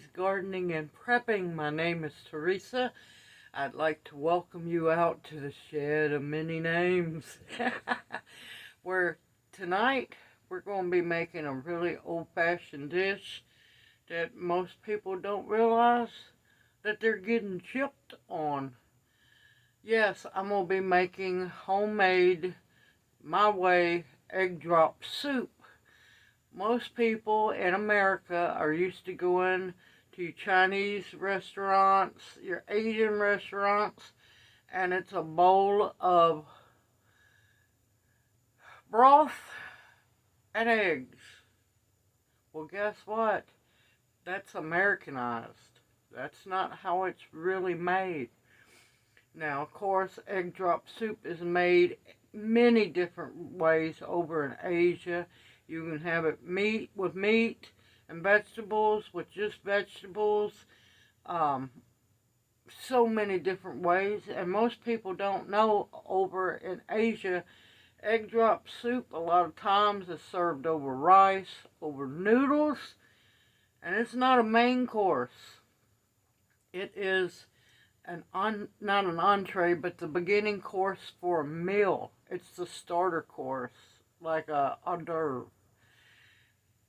Today's Gardening and Prepping. My name is Teresa. I'd like to welcome you out to the shed of many names. Where tonight we're going to be making a really old-fashioned dish that most people don't realize that they're getting chipped on. Yes, I'm going to be making homemade, my way, egg drop soup. Most people in America are used to going to Chinese restaurants, your Asian restaurants, and it's a bowl of broth and eggs. Well, guess what? That's Americanized. That's not how it's really made. Now, of course, egg drop soup is made many different ways over in Asia. You can have it with meat and vegetables, with just vegetables. So many different ways. And most people don't know over in Asia, egg drop soup a lot of times is served over rice, over noodles. And it's not a main course. It is not an entree, but the beginning course for a meal. It's the starter course, like a hors d'oeuvre.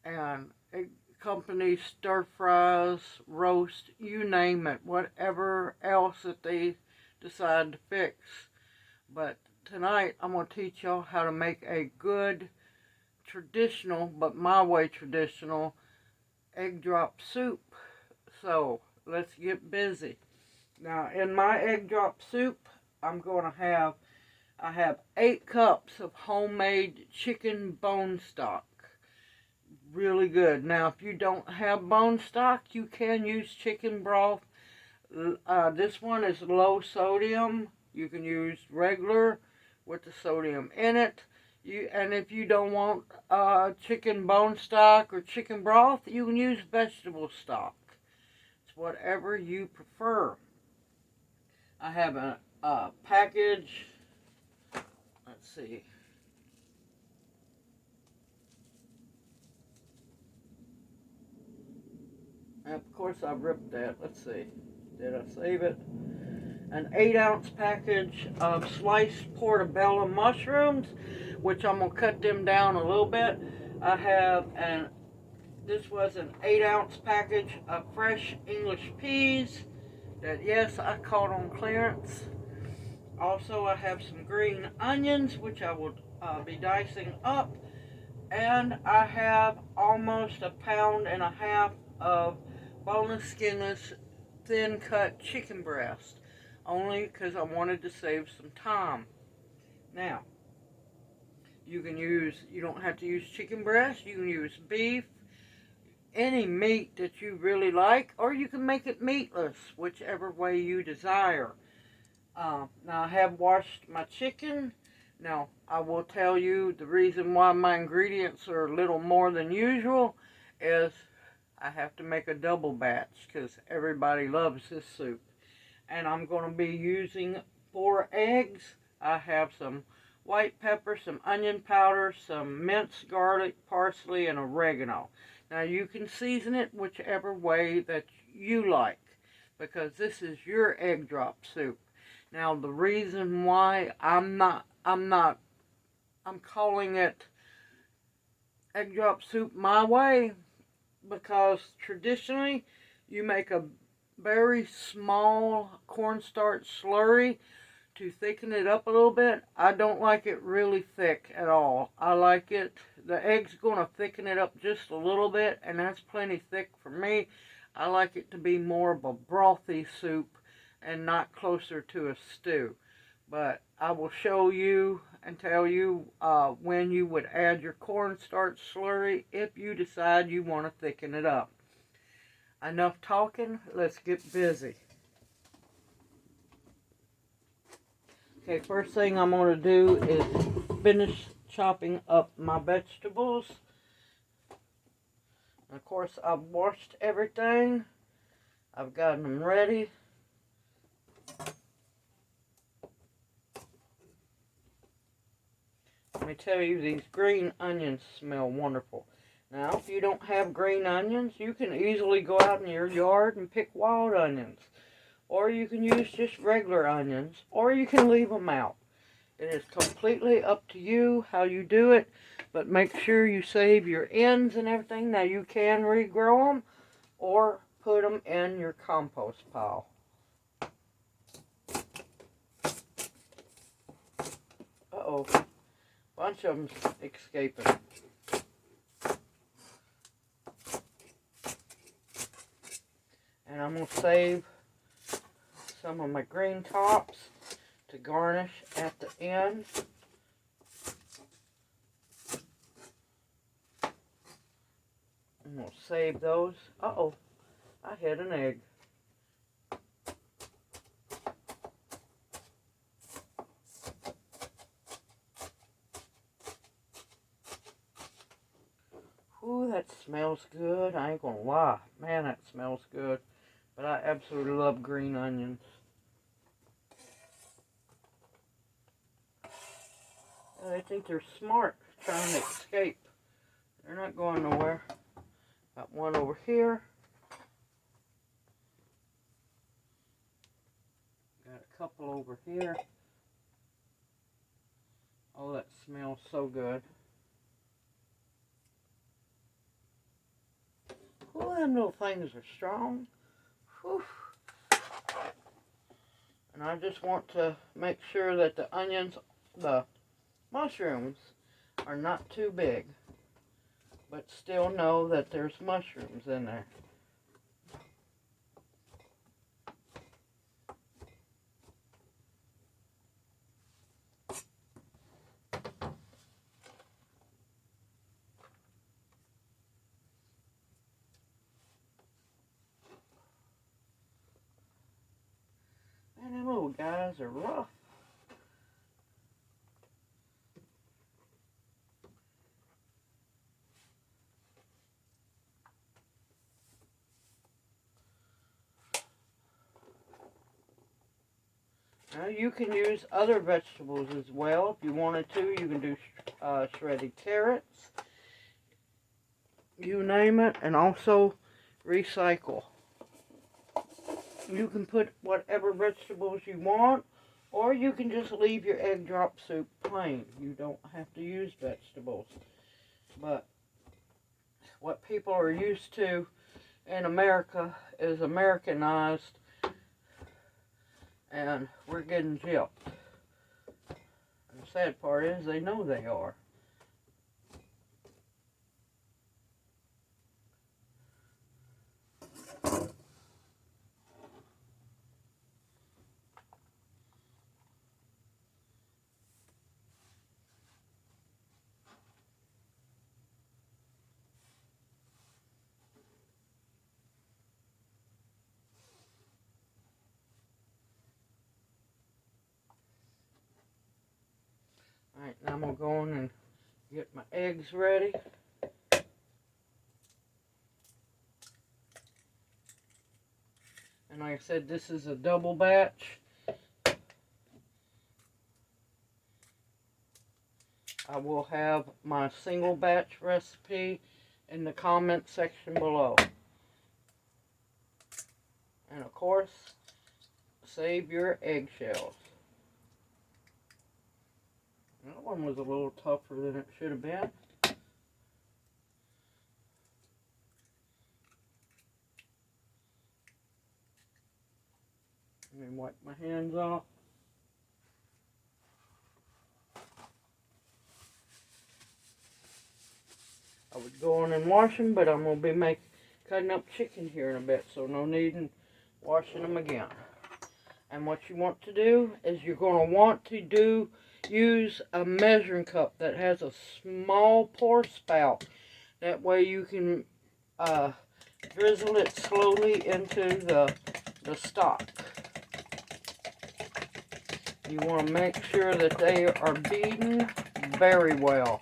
And it accompanies stir fries, roast, you name it, whatever else that they decide to fix. But tonight I'm going to teach y'all how to make a good traditional, but my way traditional, egg drop soup. So let's get busy. Now in my egg drop soup, I have 8 cups of homemade chicken bone stock. Really good. Now, if you don't have bone stock, you can use chicken broth. This one is low sodium. You can use regular with the sodium in it. And if you don't want chicken bone stock or chicken broth, you can use vegetable stock. It's whatever you prefer. I have a package. Let's see. Of course I ripped that. Let's see. Did I save it? An 8-ounce package of sliced portobello mushrooms, which I'm going to cut them down a little bit. I have this was an 8-ounce package of fresh English peas that, yes, I caught on clearance. Also, I have some green onions, which I will be dicing up. And I have almost 1.5 pounds of boneless, skinless, thin cut chicken breast, only because I wanted to save some time. Now, you don't have to use chicken breast, you can use beef, any meat that you really like, or you can make it meatless, whichever way you desire. Now I have washed my chicken. Now, I will tell you the reason why my ingredients are a little more than usual is I have to make a double batch because everybody loves this soup. And I'm going to be using 4 eggs. I have some white pepper, some onion powder, some minced garlic, parsley, and oregano. Now, you can season it whichever way that you like because this is your egg drop soup. Now, the reason why I'm calling it egg drop soup my way, because traditionally you make a very small cornstarch slurry to thicken it up a little bit. I don't like it really thick at all. I like it, the egg's going to thicken it up just a little bit, and that's plenty thick for me. I like it to be more of a brothy soup and not closer to a stew. But I will show you and tell you when you would add your cornstarch slurry if you decide you want to thicken it up. Enough talking, let's get busy. Okay, first thing I'm going to do is finish chopping up my vegetables. And of course, I've washed everything. I've got them ready. Let me tell you, these green onions smell wonderful. Now, if you don't have green onions, you can easily go out in your yard and pick wild onions. Or you can use just regular onions, or you can leave them out. It is completely up to you how you do it, but make sure you save your ends and everything. Now, you can regrow them or put them in your compost pile. Uh-oh, bunch of them's escaping. And I'm going to save some of my green tops to garnish at the end. I'm going to save those. Uh-oh, I hit an egg. Ooh, that smells good. I ain't going to lie. Man, that smells good. But I absolutely love green onions. I think they're smart trying to escape. They're not going nowhere. Got one over here. Got a couple over here. Oh, that smells so good. Oh, them little things are strong. Whew. And I just want to make sure that the onions, the mushrooms, are not too big, but still know that there's mushrooms in there. Man, them little guys are rough. Now you can use other vegetables as well. If you wanted to, you can do shredded carrots. You name it, and also recycle. You can put whatever vegetables you want, or you can just leave your egg drop soup plain. You don't have to use vegetables. But what people are used to in America is Americanized, and we're getting gypped. And the sad part is they know they are. Alright, now I'm going to go on and get my eggs ready. And like I said, this is a double batch. I will have my single batch recipe in the comment section below. And of course, save your eggshells. That one was a little tougher than it should have been. Let me wipe my hands off. I would go on and wash them, but I'm going to be cutting up chicken here in a bit, so no need in washing them again. And what you want to do is you're going to want to use a measuring cup that has a small pour spout. That way you can drizzle it slowly into the stock. You want to make sure that they are beaten very well.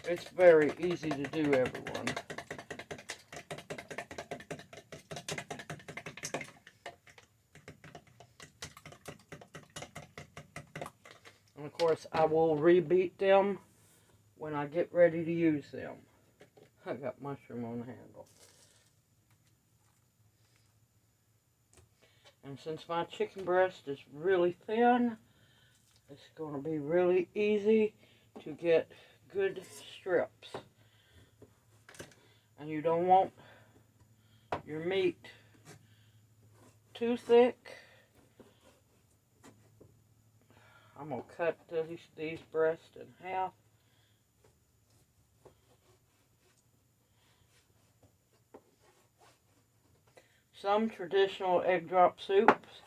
It's very easy to do, everyone. And of course, I will rebeat them when I get ready to use them. I got mushroom on the handle. And since my chicken breast is really thin, it's going to be really easy to get good strips. And you don't want your meat too thick. I'm going to cut these breasts in half. Some traditional egg drop soups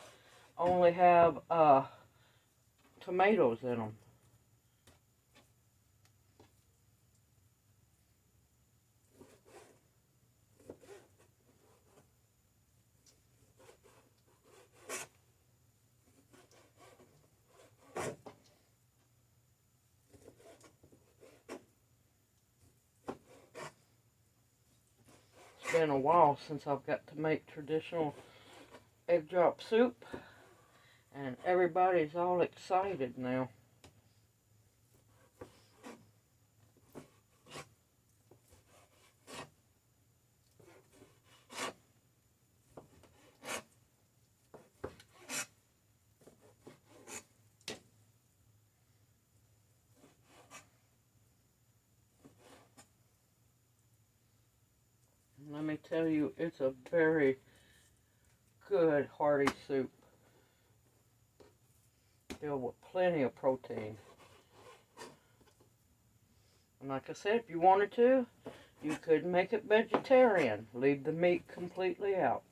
only have tomatoes in them. It's been a while since I've got to make traditional egg drop soup, and everybody's all excited now. Let me tell you, it's a very good hearty soup, filled with plenty of protein. And like I said, if you wanted to, you could make it vegetarian, leave the meat completely out,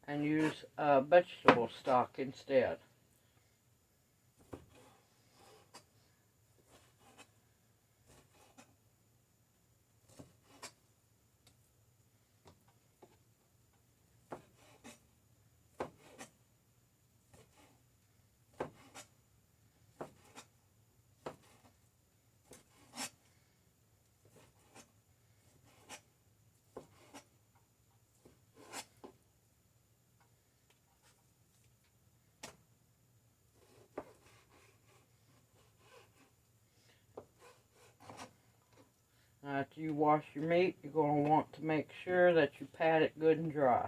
and use vegetable stock instead. After you wash your meat, you're going to want to make sure that you pat it good and dry.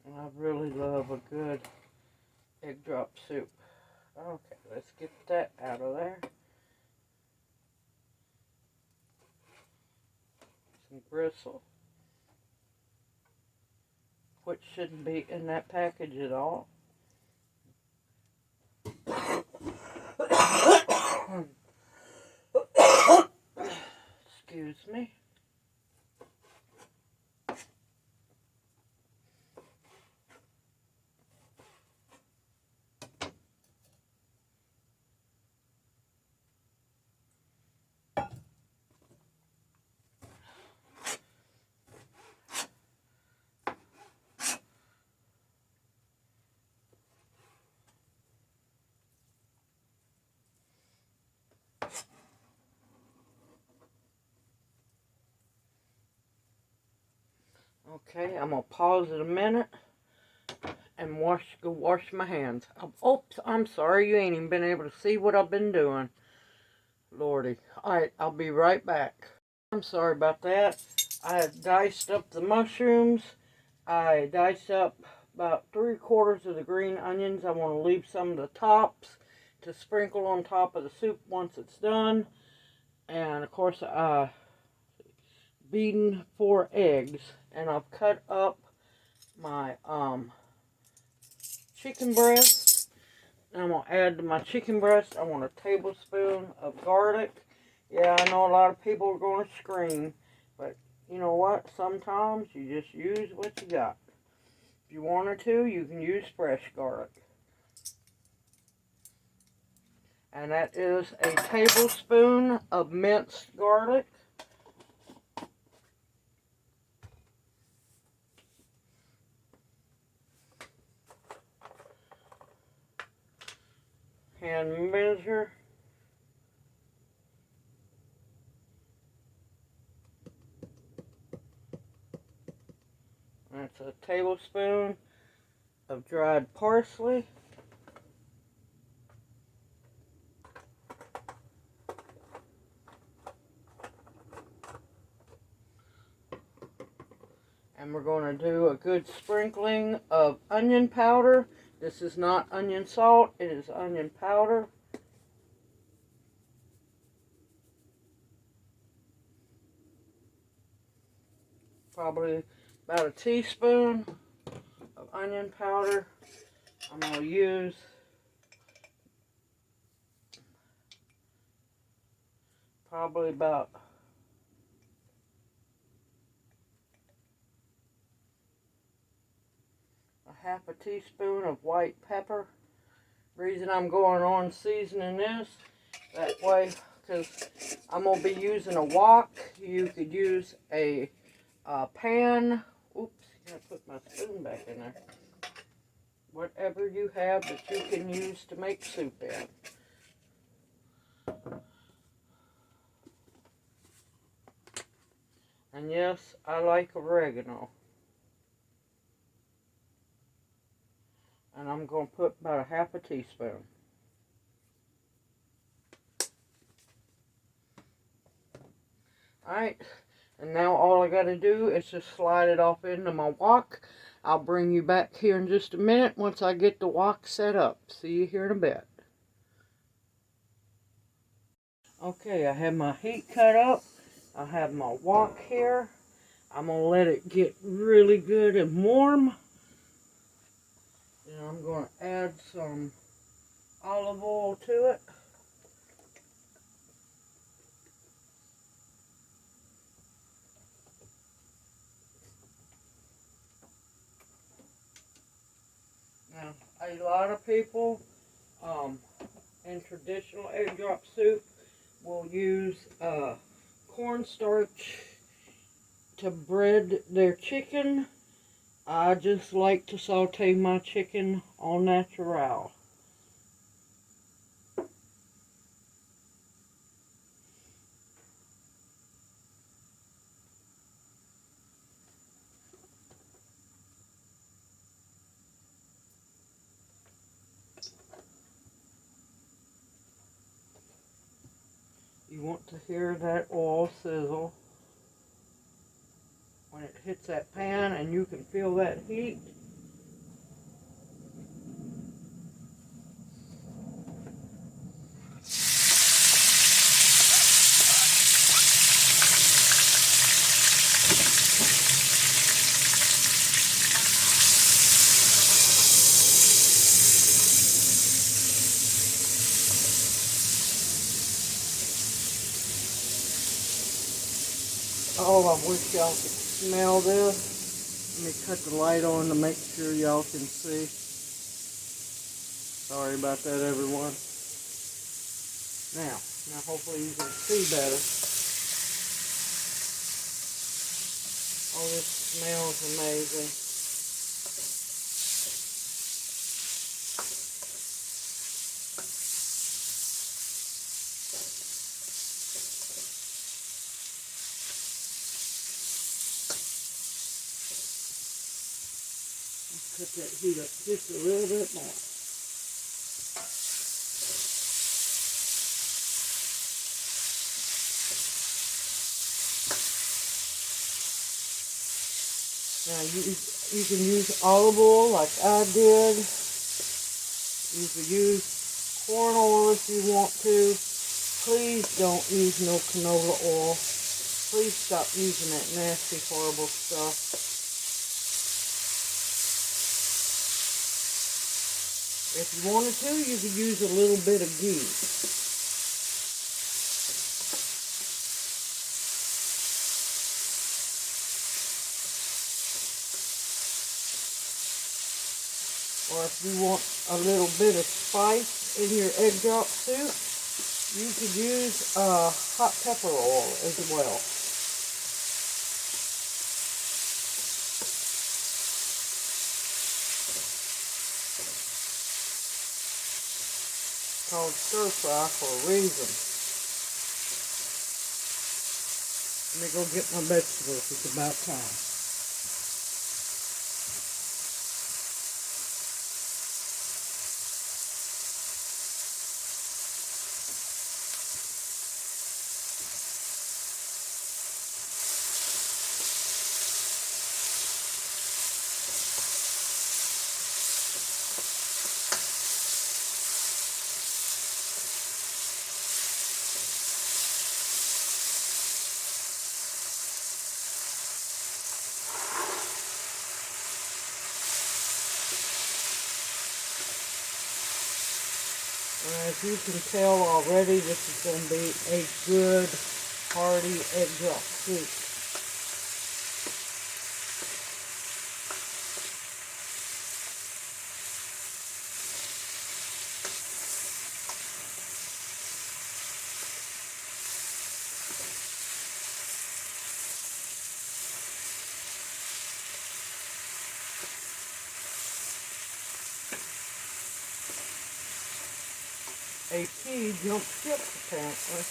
And I really love a good egg drop soup. Okay, let's get that out of there. Some gristle, which shouldn't be in that package at all. Excuse me. Okay, I'm going to pause it a minute and go wash my hands. Oops, I'm sorry, you ain't even been able to see what I've been doing. Lordy. Alright, I'll be right back. I'm sorry about that. I diced up the mushrooms. I diced up about 3/4 of the green onions. I want to leave some of the tops to sprinkle on top of the soup once it's done. And of course, I beaten 4 eggs, and I've cut up my chicken breast. And I'm going to add to my chicken breast, I want a tablespoon of garlic. Yeah, I know a lot of people are going to scream, but you know what? Sometimes you just use what you got. If you wanted to, you can use fresh garlic. And that is a tablespoon of minced garlic. hand measure. That's a tablespoon of dried parsley. And we're going to do a good sprinkling of onion powder. This is not onion salt, it is onion powder. Probably about a teaspoon of onion powder. I'm going to use probably about a half a teaspoon of white pepper. Reason I'm going on seasoning this that way, because I'm going to be using a wok. You could use a pan. Oops, gotta put my spoon back in there. Whatever you have that you can use to make soup in. And yes, I like oregano. And I'm going to put about a half a teaspoon. Alright, and now all I got to do is just slide it off into my wok. I'll bring you back here in just a minute once I get the wok set up. See you here in a bit. Okay, I have my heat cut up. I have my wok here. I'm going to let it get really good and warm. And I'm going to add some olive oil to it. Now, a lot of people in traditional egg drop soup will use cornstarch to bread their chicken. I just like to saute my chicken au natural. You want to hear that oil sizzle when it hits that pan, and you can feel that heat. Oh, I wish y'all could smell this. Let me cut the light on to make sure y'all can see. Sorry about that, everyone. Now hopefully you can see better. Oh, this smells amazing. Cut that heat up just a little bit more. Now you can use olive oil like I did. You could use corn oil if you want to. Please don't use no canola oil. Please stop using that nasty, horrible stuff. If you wanted to, you could use a little bit of ghee. Or if you want a little bit of spice in your egg drop soup, you could use hot pepper oil as well. called stir fry for a reason. Let me go get my vegetables. It's about time. As you can tell already, this is going to be a good, hearty egg drop soup. A pea jumps ships, apparently.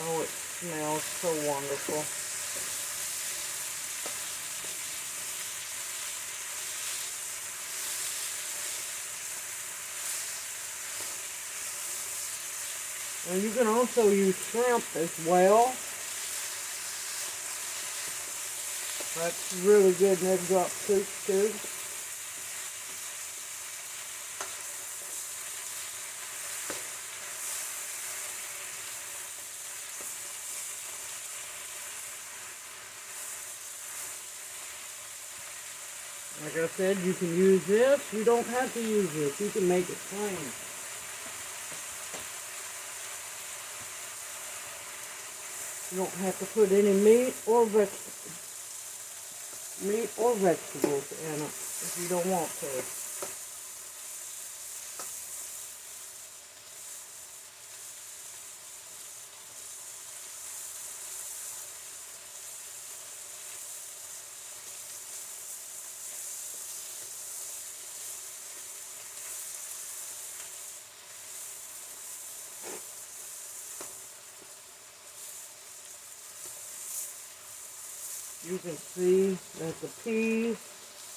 Oh, it smells so wonderful. And you can also use shrimp as well. That's really good in egg drop soup too. Like I said, you can use this. You don't have to use this. You can make it plain. You don't have to put any meat or vegetables in it if you don't want to. You can see that the peas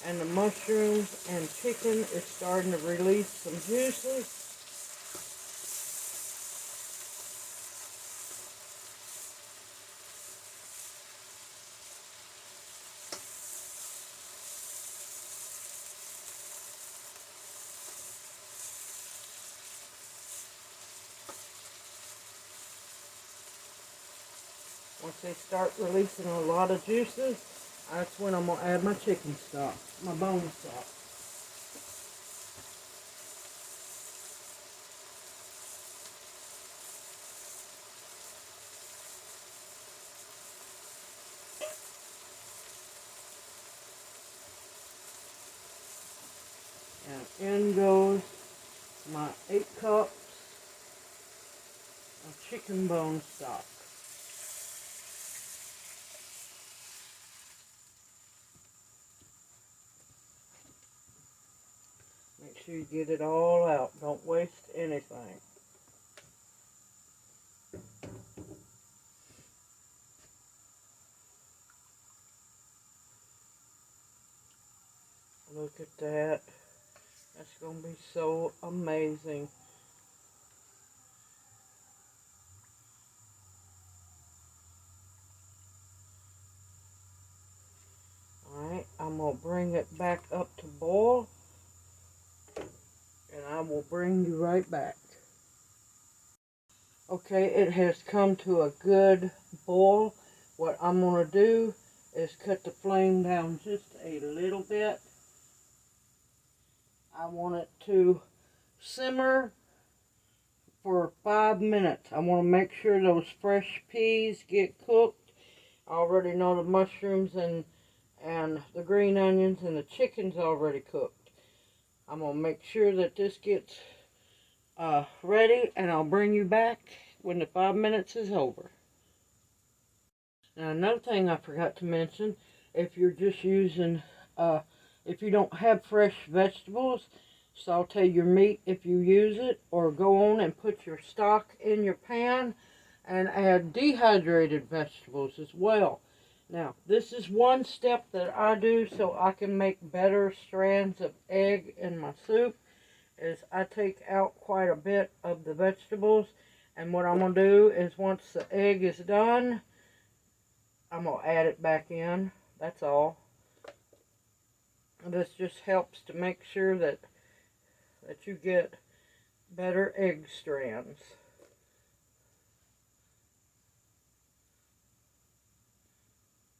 and the mushrooms and chicken is starting to release some juices. Once they start releasing a lot of juices, that's when I'm going to add my chicken stock, my bone stock. And in goes my 8 cups of chicken bone stock. Make sure you get it all out. Don't waste anything. Look at that. That's going to be so amazing. Alright, I'm going to bring it back up to boil. And I will bring you right back. Okay, it has come to a good boil. What I'm going to do is cut the flame down just a little bit. I want it to simmer for 5 minutes. I want to make sure those fresh peas get cooked. I already know the mushrooms and the green onions and the chicken's already cooked. I'm going to make sure that this gets ready, and I'll bring you back when the 5 minutes is over. Now another thing I forgot to mention, if you're just using, if you don't have fresh vegetables, saute your meat if you use it, or go on and put your stock in your pan and add dehydrated vegetables as well. Now, this is one step that I do so I can make better strands of egg in my soup, is I take out quite a bit of the vegetables, and what I'm going to do is once the egg is done, I'm going to add it back in. That's all. This just helps to make sure that you get better egg strands.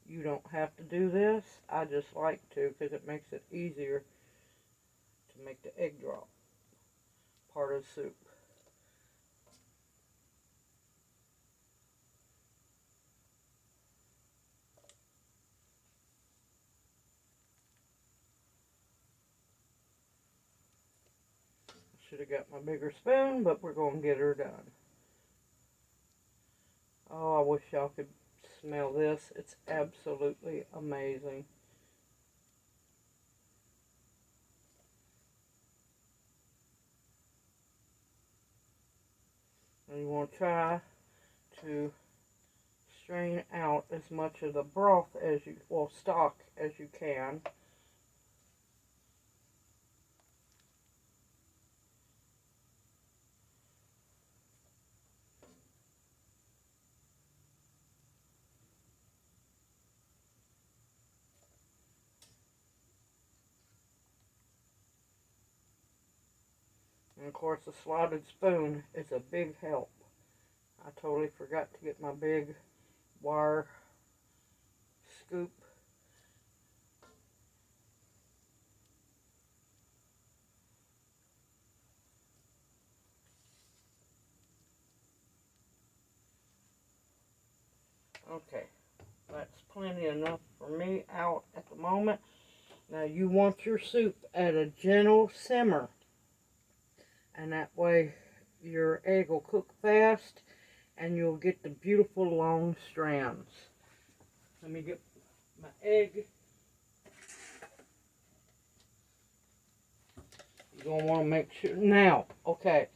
You don't have to do this. I just like to because it makes it easier to make the egg drop part of the soup. Should have got my bigger spoon, but we're going to get her done. Oh, I wish y'all could smell this. It's absolutely amazing. And you want to try to strain out as much of the broth as you, well, stock as you can. And of course, a slotted spoon is a big help. I totally forgot to get my big wire scoop. Okay, that's plenty enough for me out at the moment. Now you want your soup at a gentle simmer, and that way your egg will cook fast and you'll get the beautiful long strands. Let me get my egg. You're going to want to make sure. Now, okay,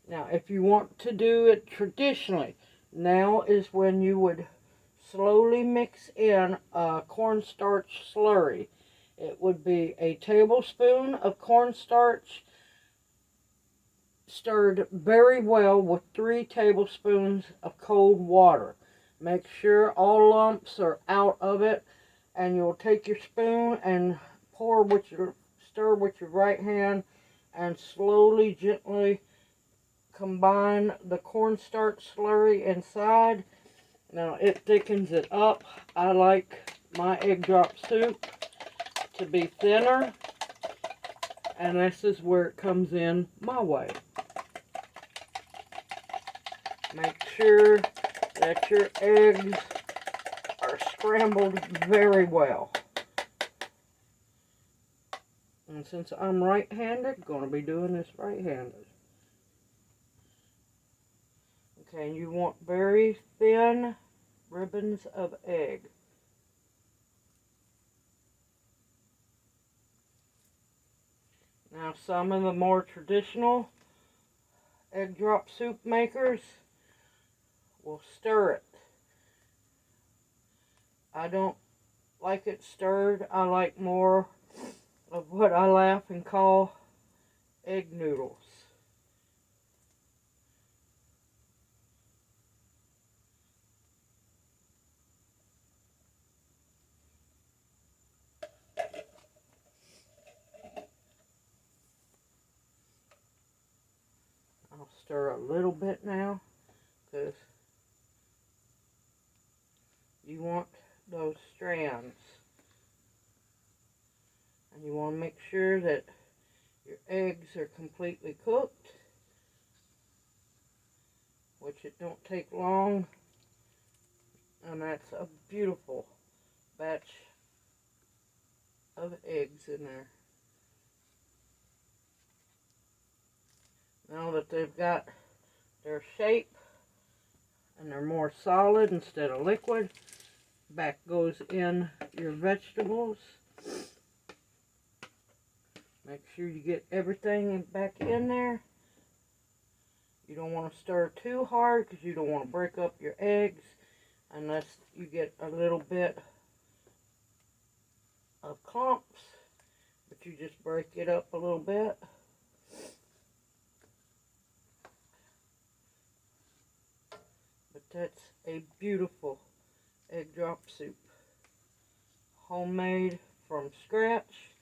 now if you want to do it traditionally, now is when you would slowly mix in a cornstarch slurry. It would be a tablespoon of cornstarch stirred very well with 3 tablespoons of cold water. Make sure all lumps are out of it, and you'll take your spoon and stir with your right hand and slowly, gently combine the cornstarch slurry inside. Now it thickens it up. I like my egg drop soup to be thinner, and this is where it comes in my way. Make sure that your eggs are scrambled very well. And since I'm right-handed, going to be doing this right-handed. Okay, you want very thin ribbons of egg. Now some of the more traditional egg drop soup makers will stir it. I don't like it stirred. I like more of what I laugh and call egg noodles. I'll stir a little bit now because you want those strands. And you want to make sure that your eggs are completely cooked, which it don't take long. And that's a beautiful batch of eggs in there. Now that they've got their shape and they're more solid instead of liquid, Back goes in your vegetables. Make sure you get everything back in there. You don't want to stir too hard because you don't want to break up your eggs unless you get a little bit of clumps. But you just break it up a little bit. But that's a beautiful egg drop soup. Homemade from scratch.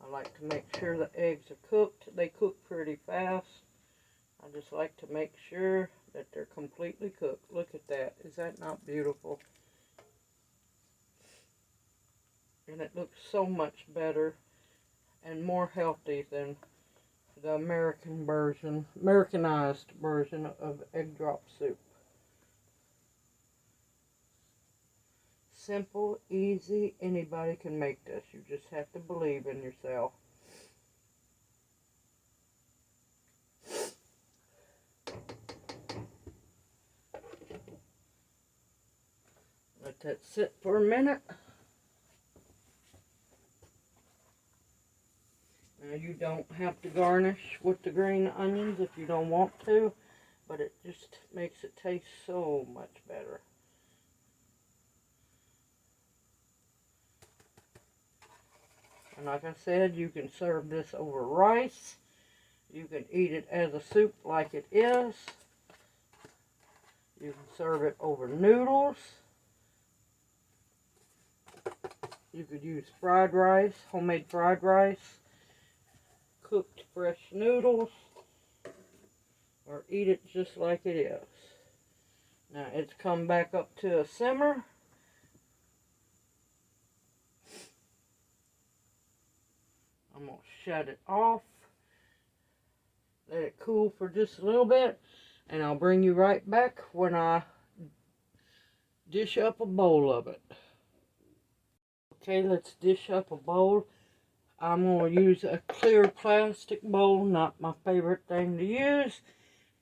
I like to make sure the eggs are cooked. They cook pretty fast. I just like to make sure that they're completely cooked. Look at that. Is that not beautiful? And it looks so much better and more healthy than the Americanized version of egg drop soup. Simple, easy, anybody can make this. You just have to believe in yourself. Let that sit for a minute. Now you don't have to garnish with the green onions if you don't want to, but it just makes it taste so much better. And like I said, you can serve this over rice. You can eat it as a soup like it is. You can serve it over noodles. You could use fried rice, homemade fried rice, cooked fresh noodles, or eat it just like it is. Now it's come back up to a simmer. I'm going to shut it off, let it cool for just a little bit, and I'll bring you right back when I dish up a bowl of it. Okay, let's dish up a bowl. I'm going to use a clear plastic bowl, not my favorite thing to use,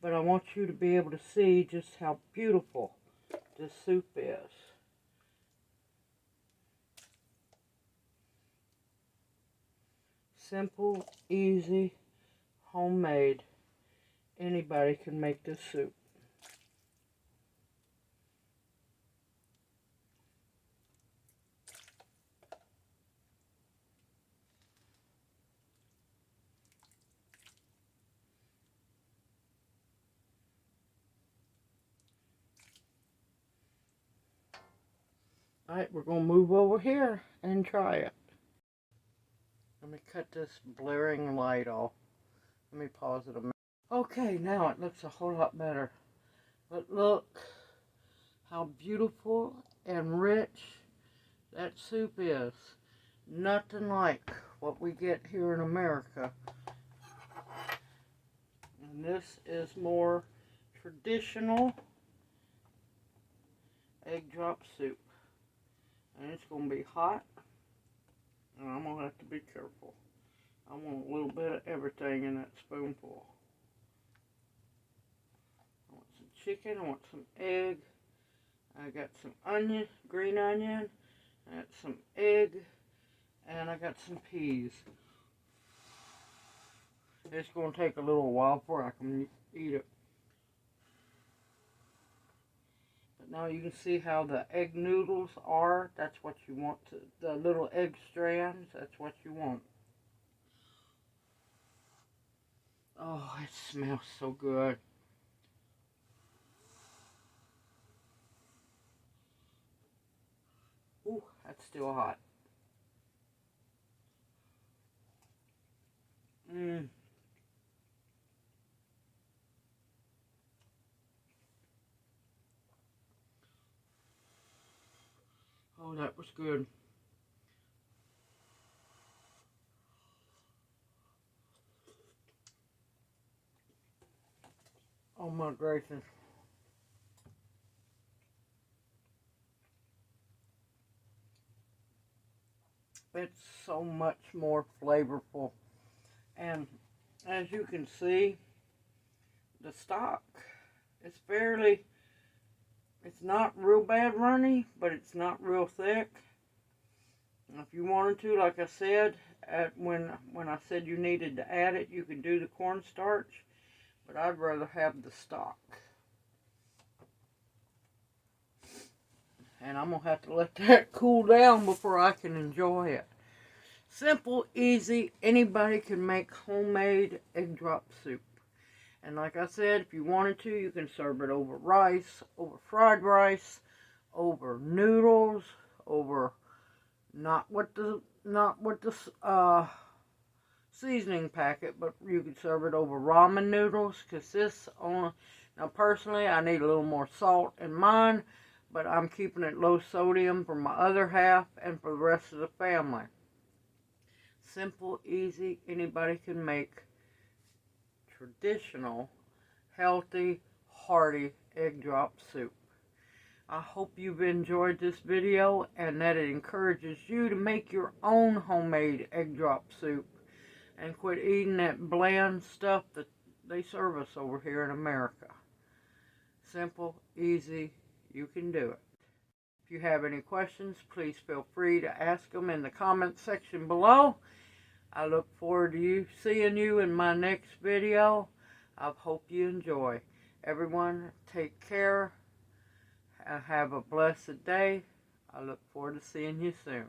but I want you to be able to see just how beautiful this soup is. Simple, easy, homemade. Anybody can make this soup. Alright, we're going to move over here and try it. Let me cut this blaring light off. Let me pause it a minute. Okay, now it looks a whole lot better. But look how beautiful and rich that soup is. Nothing like what we get here in America. And this is more traditional egg drop soup. And it's going to be hot. And I'm going to have to be careful. I want a little bit of everything in that spoonful. I want some chicken, I want some egg. I got some onion, green onion. I got some egg. And I got some peas. It's going to take a little while before I can eat it. But now you can see how the egg noodles are. That's what you want. The little egg strands, that's what you want. Oh, it smells so good. Ooh, that's still hot. Mmm. Oh, that was good. Oh my gracious. It's so much more flavorful. And as you can see, the stock. It's it's not real bad runny, but it's not real thick. If you wanted to, like I said, when I said you needed to add it, you could do the cornstarch, but I'd rather have the stock. And I'm going to have to let that cool down before I can enjoy it. Simple, easy, anybody can make homemade egg drop soup. And like I said, if you wanted to, you can serve it over rice, over fried rice, over noodles, over not with the seasoning packet, but you could serve it over ramen noodles. Now personally, I need a little more salt in mine, but I'm keeping it low sodium for my other half and for the rest of the family. Simple, easy, anybody can make traditional, healthy, hearty egg drop soup. I hope you've enjoyed this video and that it encourages you to make your own homemade egg drop soup and quit eating that bland stuff that they serve us over here in America. Simple, easy, you can do it. If you have any questions, please feel free to ask them in the comment section below. I look forward to seeing you in my next video. I hope you enjoy. Everyone, take care. Have a blessed day. I look forward to seeing you soon.